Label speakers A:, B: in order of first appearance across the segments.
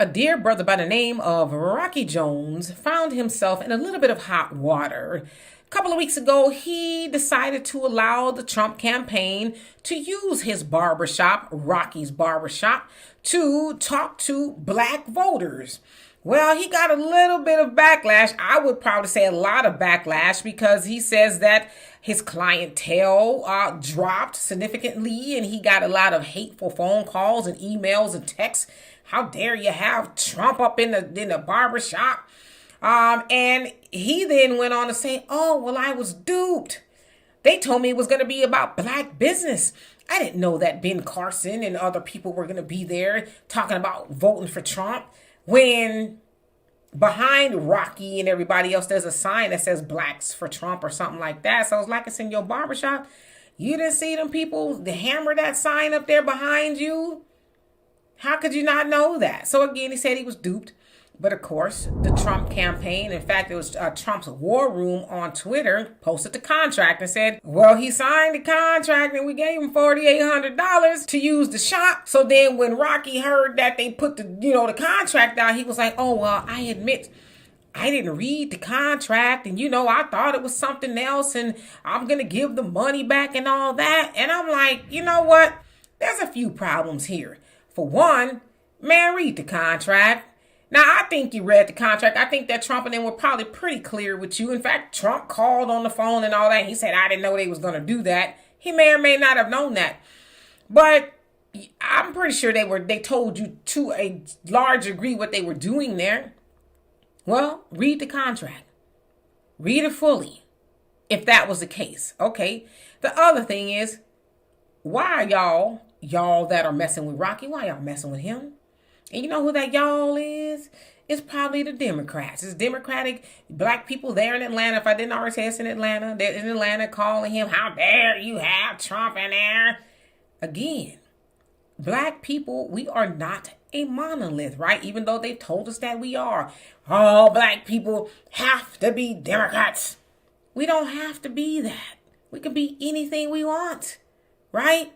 A: A dear brother by the name of Rocky Jones found himself in a little bit of hot water. A couple of weeks ago, he decided to allow the Trump campaign to use his barbershop, Rocky's Barbershop, to talk to black voters. Well, he got a little bit of backlash. I would probably say a lot of backlash because he says that his clientele dropped significantly and he got a lot of hateful phone calls and emails and texts. How dare you have Trump up in the barbershop? And he then went on to say, oh, well, I was duped. They told me it was going to be about black business. I didn't know that Ben Carson and other people were going to be there talking about voting for Trump when behind Rocky and everybody else, there's a sign that says blacks for Trump or something like that. So it's like it's in your barbershop. You didn't see them people hammer that sign up there behind you? How could you not know that? So again, he said he was duped. But of course, the Trump campaign, in fact, it was Trump's war room on Twitter, posted the contract and said, well, he signed the contract and we gave him $4,800 to use the shop. So then when Rocky heard that they put the contract out, he was like, oh, well, I admit I didn't read the contract and, I thought it was something else and I'm going to give the money back and all that. And I'm like, you know what? There's a few problems here. For one, man, read the contract. Now, I think you read the contract. I think that Trump and them were probably pretty clear with you. In fact, Trump called on the phone and all that. He said, I didn't know they was going to do that. He may or may not have known that. But I'm pretty sure they told you to a large degree what they were doing there. Well, read the contract. Read it fully, if that was the case. Okay. The other thing is, why are y'all that are messing with Rocky, why y'all messing with him? And you know who that y'all is? It's probably the Democrats. It's Democratic black people there in Atlanta. If I didn't already say it's in Atlanta, they're in Atlanta calling him, how dare you have Trump in there? Again, black people, we are not a monolith, right? Even though they've told us that we are. All black people have to be Democrats. We don't have to be that. We can be anything we want, right?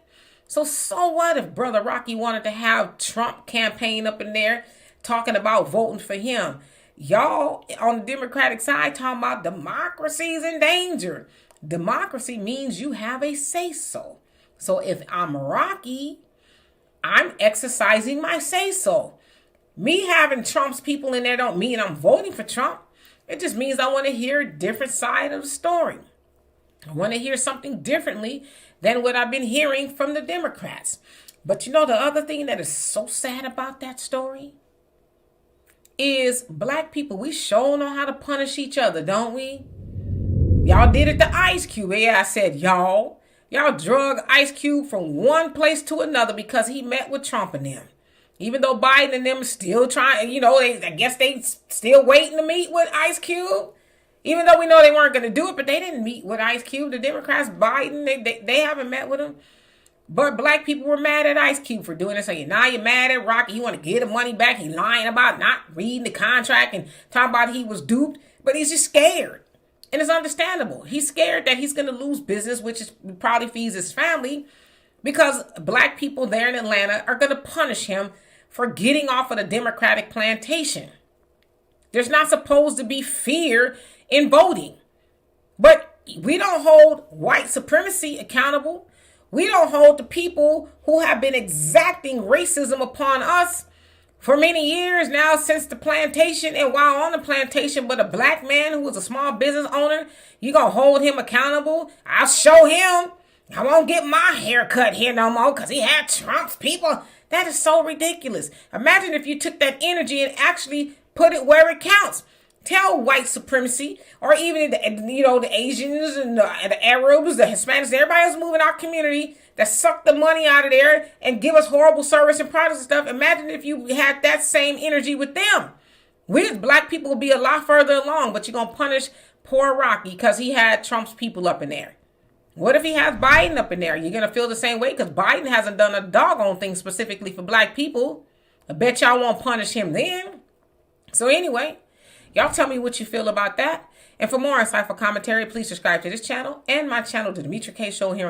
A: So what if Brother Rocky wanted to have Trump campaign up in there talking about voting for him? Y'all on the Democratic side talking about democracy's in danger. Democracy means you have a say-so. So if I'm Rocky, I'm exercising my say-so. Me having Trump's people in there don't mean I'm voting for Trump. It just means I want to hear a different side of the story. I want to hear something differently than what I've been hearing from the Democrats. But the other thing that is so sad about that story is black people, we sure know how to punish each other, don't we? Y'all did it to Ice Cube. Yeah, I said y'all drug Ice Cube from one place to another because he met with Trump and them. Even though Biden and them are still trying, I guess they still waiting to meet with Ice Cube. Even though we know they weren't going to do it, but they didn't meet with Ice Cube. The Democrats, Biden, they haven't met with him. But black people were mad at Ice Cube for doing it. So now you're mad at Rocky. You want to get the money back. He lying about not reading the contract and talking about he was duped. But he's just scared. And it's understandable. He's scared that he's going to lose business, which probably feeds his family. Because black people there in Atlanta are going to punish him for getting off of the Democratic plantation. There's not supposed to be fear in voting. But we don't hold white supremacy accountable. We don't hold the people who have been exacting racism upon us for many years now since the plantation and while on the plantation. But a black man who was a small business owner, you gonna hold him accountable? I'll show him. I won't get my hair cut here no more because he had Trump's people. That is so ridiculous. Imagine if you took that energy and actually put it where it counts. Tell white supremacy, or even the Asians and the Arabs, the Hispanics, everybody else moving our community that suck the money out of there and give us horrible service and products and stuff. Imagine if you had that same energy with them. We as black people would be a lot further along, but you're going to punish poor Rocky because he had Trump's people up in there. What if he has Biden up in there? You're going to feel the same way because Biden hasn't done a doggone thing specifically for black people. I bet y'all won't punish him then. So anyway, y'all tell me what you feel about that. And for more insightful commentary, please subscribe to this channel and my channel, The Demetra Kaye Show here.